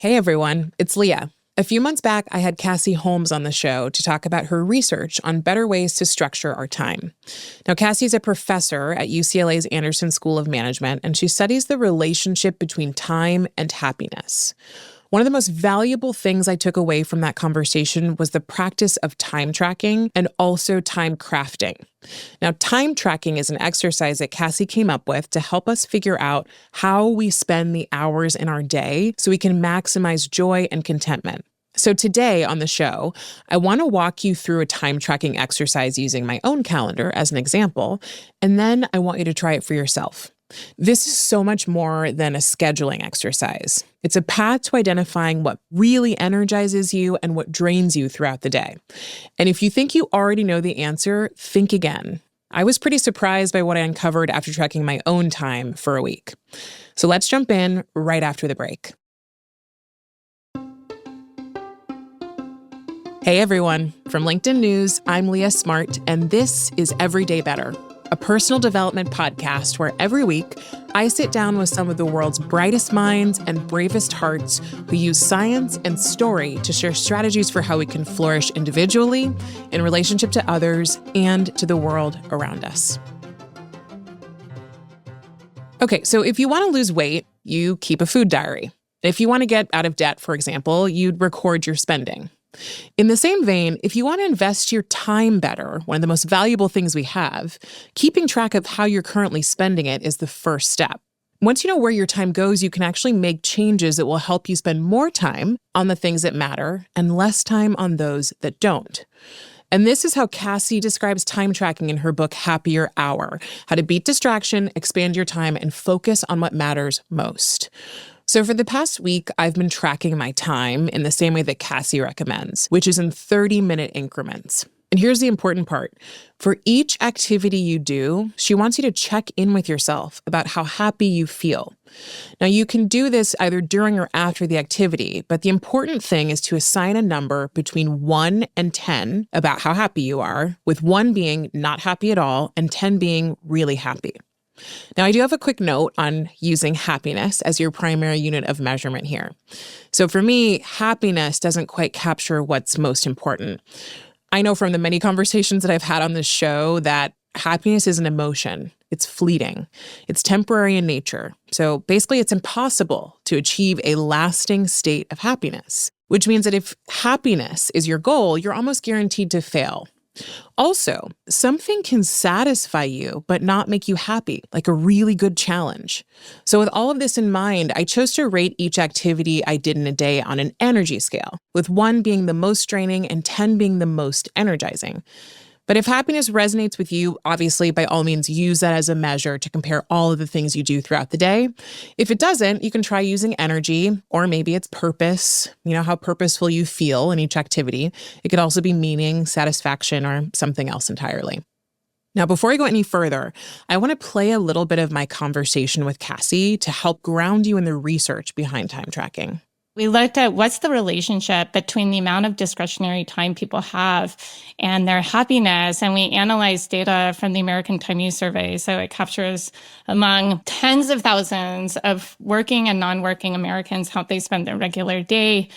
Hey everyone, it's Leah. A few months back, I had Cassie Holmes on the show to talk about her research on better ways to structure our time. Now, Cassie's a professor at UCLA's Anderson School of Management, and she studies the relationship between time and happiness. One of the most valuable things I took away from that conversation was the practice of time tracking and also time crafting. Now, time tracking is an exercise that Cassie came up with to help us figure out how we spend the hours in our day so we can maximize joy and contentment. So today on the show, I want to walk you through a time tracking exercise using my own calendar as an example, and then I want you to try it for yourself. This is so much more than a scheduling exercise. It's a path to identifying what really energizes you and what drains you throughout the day. And if you think you already know the answer, think again. I was pretty surprised by what I uncovered after tracking my own time for a week. So let's jump in right after the break. Hey everyone, from LinkedIn News, I'm Leah Smart, and this is Everyday Better, a personal development podcast where every week I sit down with some of the world's brightest minds and bravest hearts who use science and story to share strategies for how we can flourish individually, in relationship to others, and to the world around us. Okay, so if you want to lose weight, you keep a food diary. If you want to get out of debt, for example, you'd record your spending. In the same vein, if you want to invest your time better, one of the most valuable things we have, keeping track of how you're currently spending it is the first step. Once you know where your time goes, you can actually make changes that will help you spend more time on the things that matter and less time on those that don't. And this is how Cassie describes time tracking in her book, Happier Hour: How to Beat Distraction, Expand Your Time, and Focus on What Matters Most. So for the past week, I've been tracking my time in the same way that Cassie recommends, which is in 30-minute increments. And here's the important part. For each activity you do, she wants you to check in with yourself about how happy you feel. Now, you can do this either during or after the activity, but the important thing is to assign a number between 1 and 10 about how happy you are, with 1 being not happy at all and 10 being really happy. Now, I do have a quick note on using happiness as your primary unit of measurement here. So for me, happiness doesn't quite capture what's most important. I know from the many conversations that I've had on this show that happiness is an emotion. It's fleeting. It's temporary in nature. So basically, it's impossible to achieve a lasting state of happiness, which means that if happiness is your goal, you're almost guaranteed to fail. Also, something can satisfy you but not make you happy, like a really good challenge. So with all of this in mind, I chose to rate each activity I did in a day on an energy scale, with 1 being the most draining and 10 being the most energizing. But if happiness resonates with you, obviously, by all means, use that as a measure to compare all of the things you do throughout the day. If it doesn't, you can try using energy, or maybe it's purpose, how purposeful you feel in each activity. It could also be meaning, satisfaction, or something else entirely. Now, before I go any further, I want to play a little bit of my conversation with Cassie to help ground you in the research behind time tracking. We looked at what's the relationship between the amount of discretionary time people have and their happiness. And we analyzed data from the American Time Use Survey. So it captures among tens of thousands of working and non-working Americans how they spend their regular day.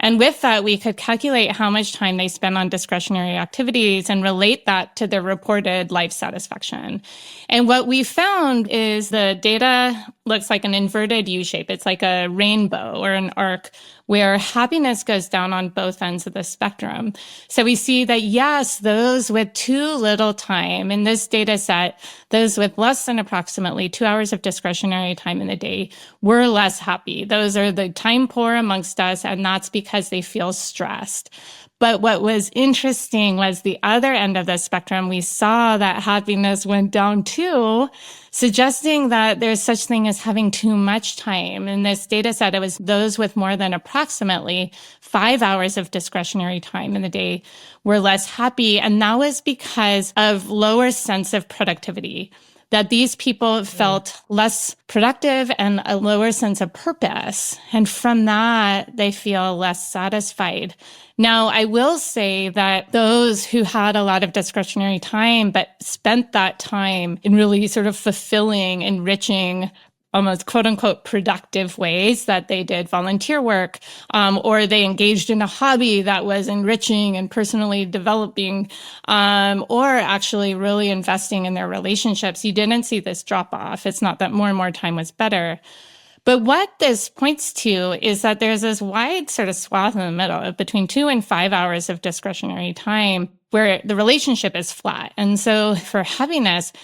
And with that, we could calculate how much time they spend on discretionary activities and relate that to their reported life satisfaction. And what we found is the data looks like an inverted U shape. It's like a rainbow or an arc where happiness goes down on both ends of the spectrum. So we see that, yes, those with too little time in this data set, those with less than approximately 2 hours of discretionary time in the day were less happy. Those are the time poor amongst us, and that's because they feel stressed. But what was interesting was the other end of the spectrum. We saw that happiness went down too, suggesting that there's such thing as having too much time. In this data set, it was those with more than approximately 5 hours of discretionary time in the day were less happy. And that was because of lower sense of productivity, that these people felt less productive and a lower sense of purpose. And from that, they feel less satisfied. Now, I will say that those who had a lot of discretionary time, but spent that time in really sort of fulfilling, enriching almost quote unquote productive ways that they did volunteer work, or they engaged in a hobby that was enriching and personally developing, or actually really investing in their relationships, you didn't see this drop off. It's not that more and more time was better. But what this points to is that there's this wide sort of swath in the middle of between 2 and 5 hours of discretionary time where the relationship is flat. And so for happiness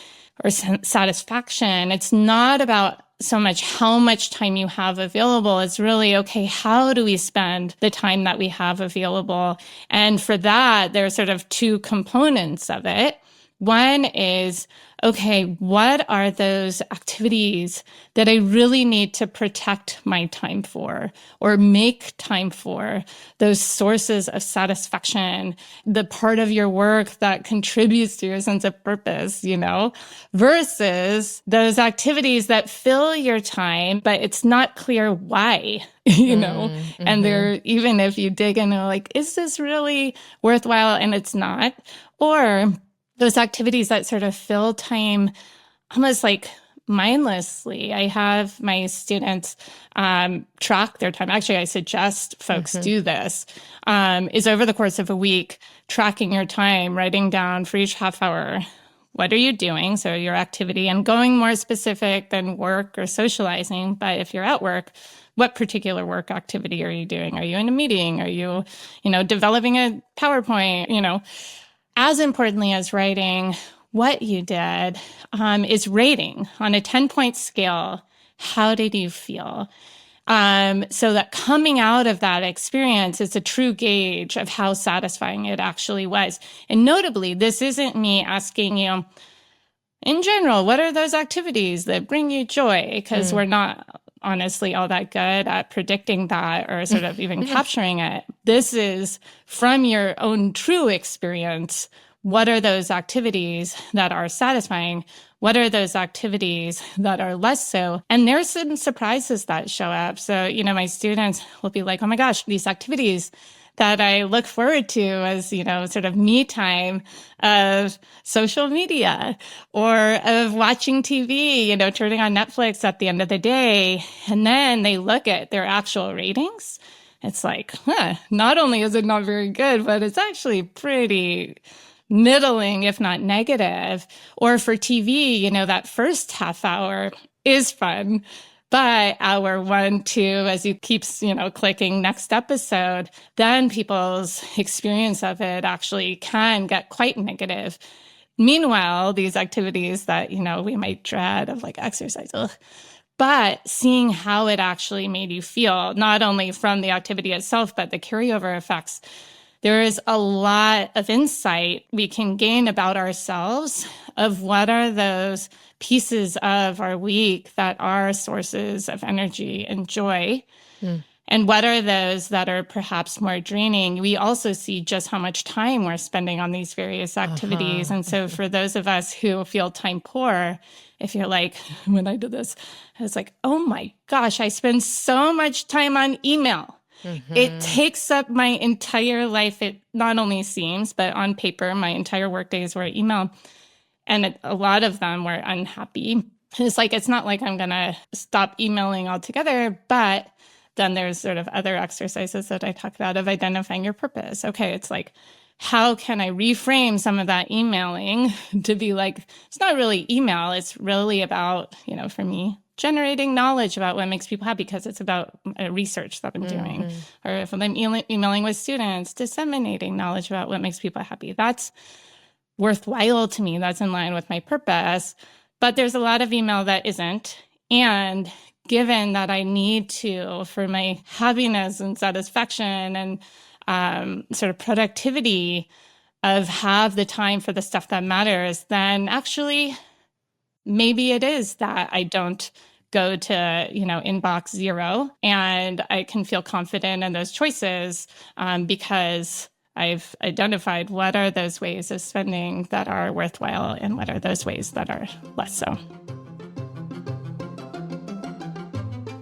or satisfaction, it's not about so much how much time you have available. It's really, okay, how do we spend the time that we have available? And for that, there are sort of two components of it. One is, okay, what are those activities that I really need to protect my time for or make time for? Those sources of satisfaction, the part of your work that contributes to your sense of purpose, versus those activities that fill your time, but it's not clear why, and they're, even if you dig in and like, is this really worthwhile? And it's not. Or those activities that sort of fill time almost like mindlessly. I have my students track their time. Actually, I suggest folks do this, is over the course of a week, tracking your time, writing down for each half hour, what are you doing? So your activity, and going more specific than work or socializing. But if you're at work, what particular work activity are you doing? Are you in a meeting? Are you, developing a PowerPoint? As importantly as writing what you did, is rating on a 10-point scale. How did you feel? So that coming out of that experience is a true gauge of how satisfying it actually was. And notably, this isn't me asking you, in general, what are those activities that bring you joy? Because we're not honestly all that good at predicting that or sort of even capturing it. This is from your own true experience. What are those activities that are satisfying? What are those activities that are less so? And there's some surprises that show up. So, my students will be like, oh my gosh, these activities that I look forward to as, sort of me time of social media or of watching TV, turning on Netflix at the end of the day. And then they look at their actual ratings. It's like, not only is it not very good, but it's actually pretty middling, if not negative. Or for TV, that first half hour is fun. But hour 1, 2, as you keep, clicking next episode, then people's experience of it actually can get quite negative. Meanwhile, these activities that, we might dread of like exercise, but seeing how it actually made you feel, not only from the activity itself, but the carryover effects, there is a lot of insight we can gain about ourselves of what are those pieces of our week that are sources of energy and joy. And what are those that are perhaps more draining? We also see just how much time we're spending on these various activities. And so for those of us who feel time poor, if you're like, when I did this, I was like, oh my gosh, I spend so much time on email. It takes up my entire life. It not only seems, but on paper, my entire workdays were email. And a lot of them were unhappy. It's like, it's not like I'm going to stop emailing altogether, but then there's sort of other exercises that I talk about of identifying your purpose. Okay, it's like, how can I reframe some of that emailing to be like, it's not really email, it's really about, for me, generating knowledge about what makes people happy because it's about research that I'm doing. Or if I'm emailing with students, disseminating knowledge about what makes people happy. That's worthwhile to me. That's in line with my purpose. But there's a lot of email that isn't. And given that I need to, for my happiness and satisfaction and sort of productivity of have the time for the stuff that matters, then actually maybe it is that I don't go to, inbox 0 and I can feel confident in those choices because I've identified what are those ways of spending that are worthwhile and what are those ways that are less so.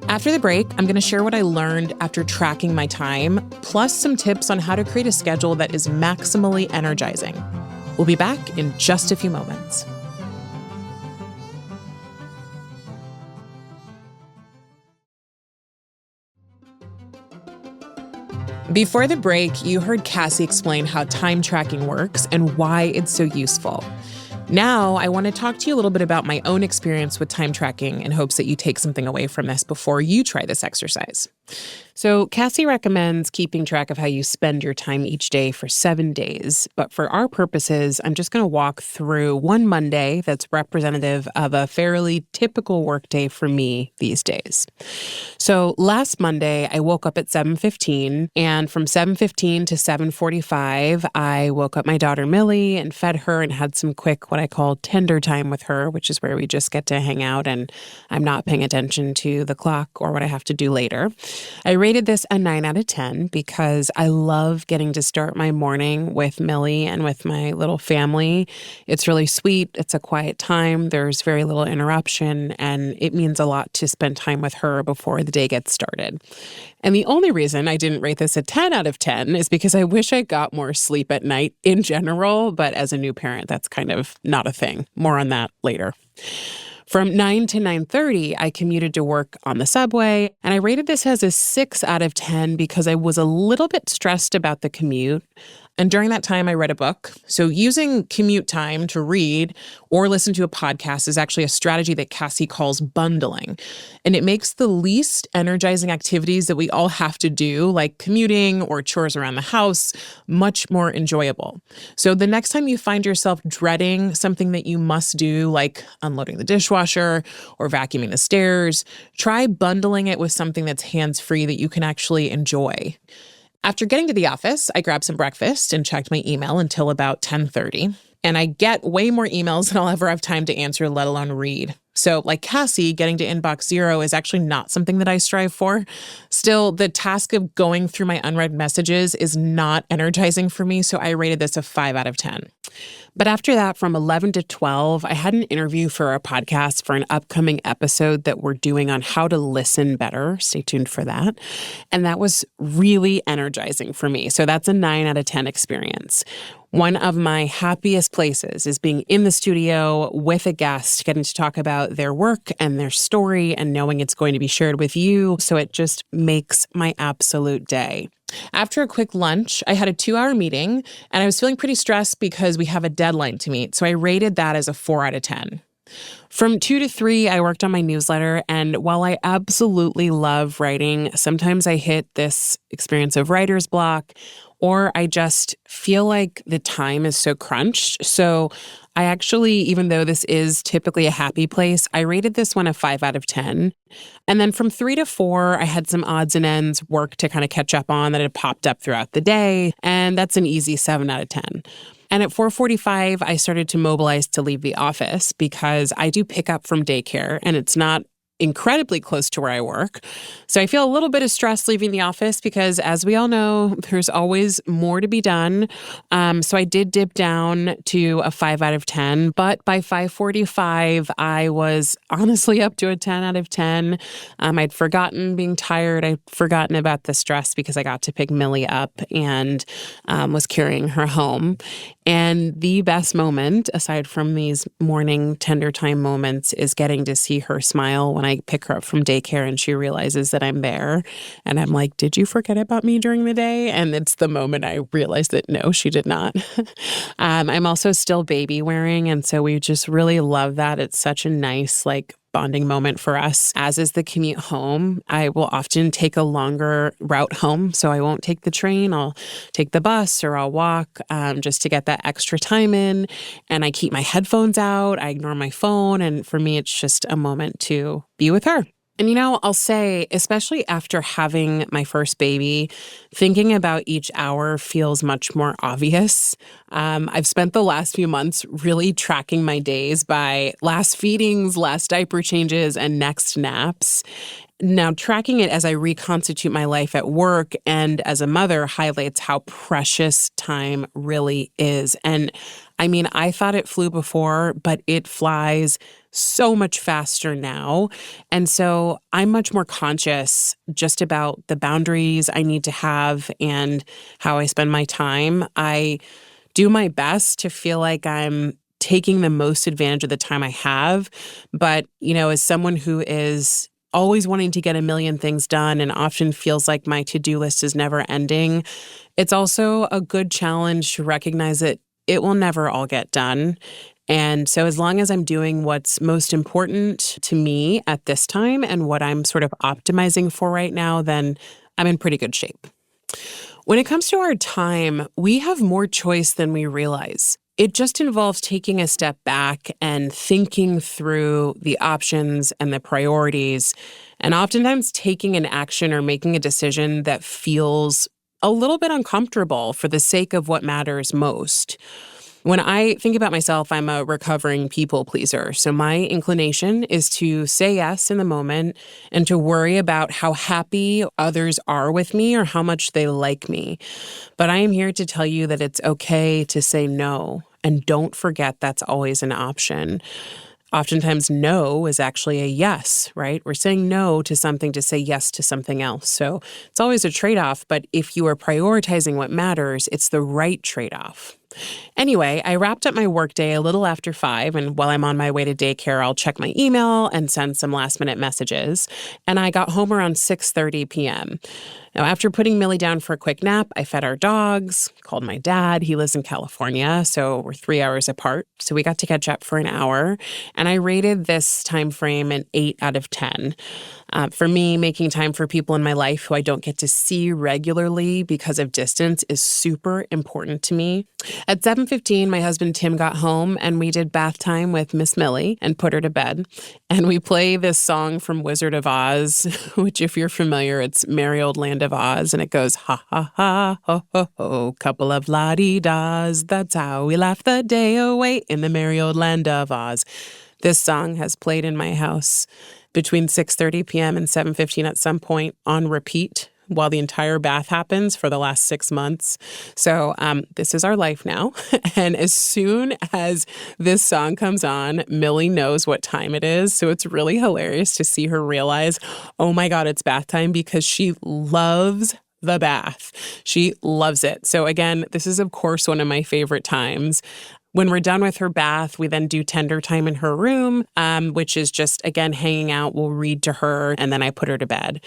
After the break, I'm going to share what I learned after tracking my time, plus some tips on how to create a schedule that is maximally energizing. We'll be back in just a few moments. Before the break, you heard Cassie explain how time tracking works and why it's so useful. Now, I want to talk to you a little bit about my own experience with time tracking in hopes that you take something away from this before you try this exercise. So Cassie recommends keeping track of how you spend your time each day for 7 days. But for our purposes, I'm just going to walk through one Monday that's representative of a fairly typical workday for me these days. So last Monday, I woke up at 7:15, and from 7:15 to 7:45, I woke up my daughter Millie and fed her and had some quick, what I call tender time with her, which is where we just get to hang out and I'm not paying attention to the clock or what I have to do later. I rated this a 9 out of 10 because I love getting to start my morning with Millie and with my little family. It's really sweet. It's a quiet time. There's very little interruption, and it means a lot to spend time with her before the day gets started. And the only reason I didn't rate this a 10 out of 10 is because I wish I got more sleep at night in general, but as a new parent, that's kind of not a thing. More on that later. From 9 to 9:30, I commuted to work on the subway, and I rated this as a 6 out of 10 because I was a little bit stressed about the commute. And during that time, I read a book. So using commute time to read or listen to a podcast is actually a strategy that Cassie calls bundling. And it makes the least energizing activities that we all have to do, like commuting or chores around the house, much more enjoyable. So the next time you find yourself dreading something that you must do, like unloading the dishwasher or vacuuming the stairs, try bundling it with something that's hands-free that you can actually enjoy. After getting to the office, I grabbed some breakfast and checked my email until about 10:30. And I get way more emails than I'll ever have time to answer, let alone read. So like Cassie, getting to inbox 0 is actually not something that I strive for. Still, the task of going through my unread messages is not energizing for me, so I rated this a 5 out of 10. But after that, from 11 to 12, I had an interview for a podcast for an upcoming episode that we're doing on how to listen better. Stay tuned for that. And that was really energizing for me. So that's a 9 out of 10 experience. One of my happiest places is being in the studio with a guest, getting to talk about their work and their story and knowing it's going to be shared with you. So it just makes my absolute day. After a quick lunch, I had a 2-hour meeting and I was feeling pretty stressed because we have a deadline to meet. So I rated that as a 4 out of 10. From 2 to 3, I worked on my newsletter, and while I absolutely love writing, sometimes I hit this experience of writer's block, or I just feel like the time is so crunched. So I actually, even though this is typically a happy place, I rated this one a 5 out of 10. And then from 3 to 4, I had some odds and ends work to kind of catch up on that had popped up throughout the day, and that's an easy 7 out of 10. And at 4:45, I started to mobilize to leave the office because I do pick up from daycare, and it's not incredibly close to where I work. So I feel a little bit of stress leaving the office because, as we all know, there's always more to be done. So I did dip down to a 5 out of 10. But by 5:45, I was honestly up to a 10 out of 10. I'd forgotten being tired. I'd forgotten about the stress because I got to pick Millie up and was carrying her home. And the best moment, aside from these morning tender time moments, is getting to see her smile when I pick her up from daycare and she realizes that I'm there. And I'm like, did you forget about me during the day? And it's the moment I realized that no, she did not. I'm also still baby wearing. And so we just really love that. It's such a nice, bonding moment for us, as is the commute home. I will often take a longer route home, so I won't take the train. I'll take the bus or I'll walk just to get that extra time in. And I keep my headphones out. I ignore my phone. And for me, it's just a moment to be with her. And, I'll say, especially after having my first baby, thinking about each hour feels much more obvious. I've spent the last few months really tracking my days by last feedings, last diaper changes, and next naps. Now, tracking it as I reconstitute my life at work and as a mother highlights how precious time really is. And I thought it flew before, but it flies so much faster now. And so I'm much more conscious just about the boundaries I need to have and how I spend my time. I do my best to feel like I'm taking the most advantage of the time I have. But, as someone who is always wanting to get a million things done and often feels like my to-do list is never ending, it's also a good challenge to recognize that it will never all get done. And so as long as I'm doing what's most important to me at this time and what I'm sort of optimizing for right now, then I'm in pretty good shape. When it comes to our time, we have more choice than we realize. It just involves taking a step back and thinking through the options and the priorities, and oftentimes taking an action or making a decision that feels a little bit uncomfortable for the sake of what matters most. When I think about myself, I'm a recovering people pleaser. So my inclination is to say yes in the moment and to worry about how happy others are with me or how much they like me. But I am here to tell you that it's okay to say no. And don't forget that's always an option. Oftentimes, no is actually a yes, right? We're saying no to something to say yes to something else. So it's always a trade-off, but if you are prioritizing what matters, it's the right trade-off. Anyway, I wrapped up my workday a little after 5, and while I'm on my way to daycare, I'll check my email and send some last-minute messages. And I got home around 6:30 p.m. Now, after putting Millie down for a quick nap, I fed our dogs, called my dad. He lives in California, so we're 3 hours apart. So we got to catch up for an hour, and I rated this time frame an 8 out of 10. For me, making time for people in my life who I don't get to see regularly because of distance is super important to me. At 7:15, my husband Tim got home, and we did bath time with Miss Millie and put her to bed. And we play this song from Wizard of Oz, which, if you're familiar, it's Merry Old Land of Oz, and it goes, ha, ha, ha, ho, ho, ho, couple of la-dee-das, that's how we laugh the day away in the merry old land of Oz. This song has played in my house between 6:30 p.m. and 7:15 at some point on repeat while the entire bath happens for the last 6 months. So this is our life now. And as soon as this song comes on, Millie knows what time it is. So it's really hilarious to see her realize, oh my God, it's bath time, because she loves the bath. She loves it. So again, this is of course one of my favorite times. When we're done with her bath, we then do tender time in her room, which is just, again, hanging out. We'll read to her, and then I put her to bed.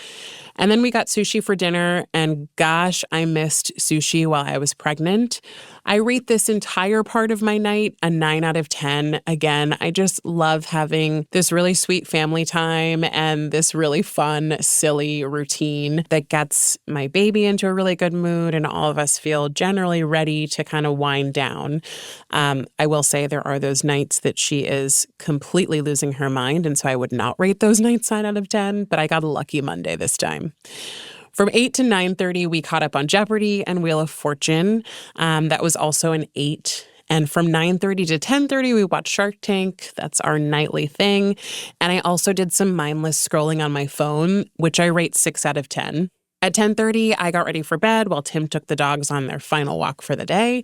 And then we got sushi for dinner, and gosh, I missed sushi while I was pregnant. I rate this entire part of my night a 9 out of 10. Again, I just love having this really sweet family time and this really fun, silly routine that gets my baby into a really good mood, and all of us feel generally ready to kind of wind down. I will say there are those nights that she is completely losing her mind, and so I would not rate those nights 9 out of 10, but I got a lucky Monday this time. From 8 to 9:30, we caught up on Jeopardy and Wheel of Fortune. That was also an 8. And from 9:30 to 10:30, we watched Shark Tank. That's our nightly thing. And I also did some mindless scrolling on my phone, which I rate 6 out of 10. At 10:30, I got ready for bed while Tim took the dogs on their final walk for the day.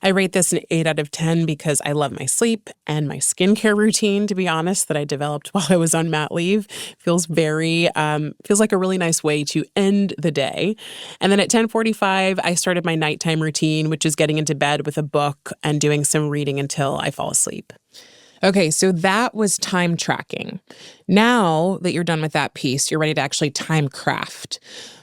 I rate this an 8 out of 10 because I love my sleep and my skincare routine, to be honest, that I developed while I was on mat leave. Feels like a really nice way to end the day. And then at 10:45, I started my nighttime routine, which is getting into bed with a book and doing some reading until I fall asleep. Okay, so that was time tracking. Now that you're done with that piece, you're ready to actually time craft.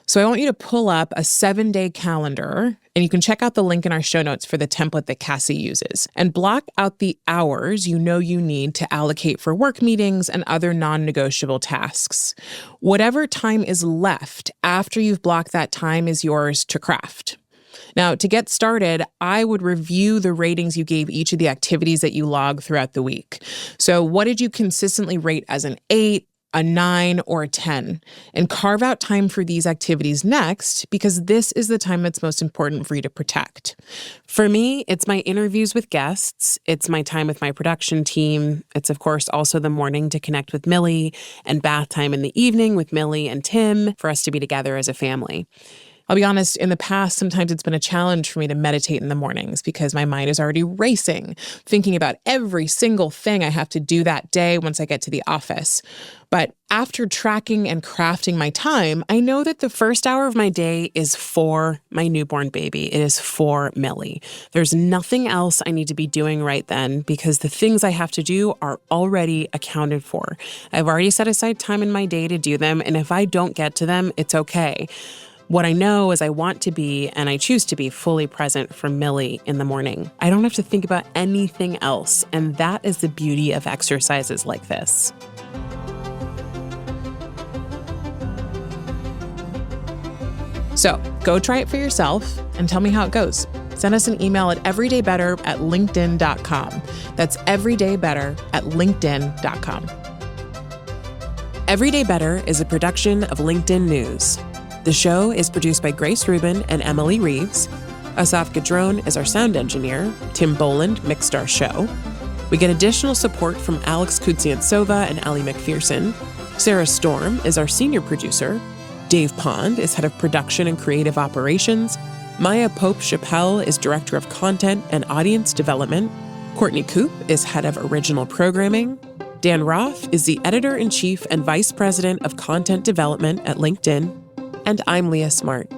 So I want you to pull up a 7-day calendar, and you can check out the link in our show notes for the template that Cassie uses, and block out the hours you know you need to allocate for work meetings and other non-negotiable tasks. Whatever time is left after you've blocked that time is yours to craft. Now, to get started, I would review the ratings you gave each of the activities that you log throughout the week. So what did you consistently rate as an 8, a 9, or a 10? And carve out time for these activities next, because this is the time that's most important for you to protect. For me, it's my interviews with guests. It's my time with my production team. It's, of course, also the morning to connect with Millie, and bath time in the evening with Millie and Tim for us to be together as a family. I'll be honest, in the past, sometimes it's been a challenge for me to meditate in the mornings because my mind is already racing, thinking about every single thing I have to do that day once I get to the office. But after tracking and crafting my time, I know that the first hour of my day is for my newborn baby. It is for Millie. There's nothing else I need to be doing right then because the things I have to do are already accounted for. I've already set aside time in my day to do them, and if I don't get to them, it's okay. What I know is I want to be, and I choose to be, fully present for Millie in the morning. I don't have to think about anything else, and that is the beauty of exercises like this. So go try it for yourself and tell me how it goes. Send us an email at everydaybetter@linkedin.com. That's everydaybetter@linkedin.com. Everyday Better is a production of LinkedIn News. The show is produced by Grace Rubin and Emily Reeves. Asaf Gadron is our sound engineer. Tim Boland mixed our show. We get additional support from Alex Kutsiantsova and Ali McPherson. Sarah Storm is our senior producer. Dave Pond is head of production and creative operations. Maya Pope-Chappelle is director of content and audience development. Courtney Koop is head of original programming. Dan Roth is the editor-in-chief and vice president of content development at LinkedIn. And I'm Leah Smart.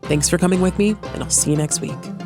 Thanks for coming with me, and I'll see you next week.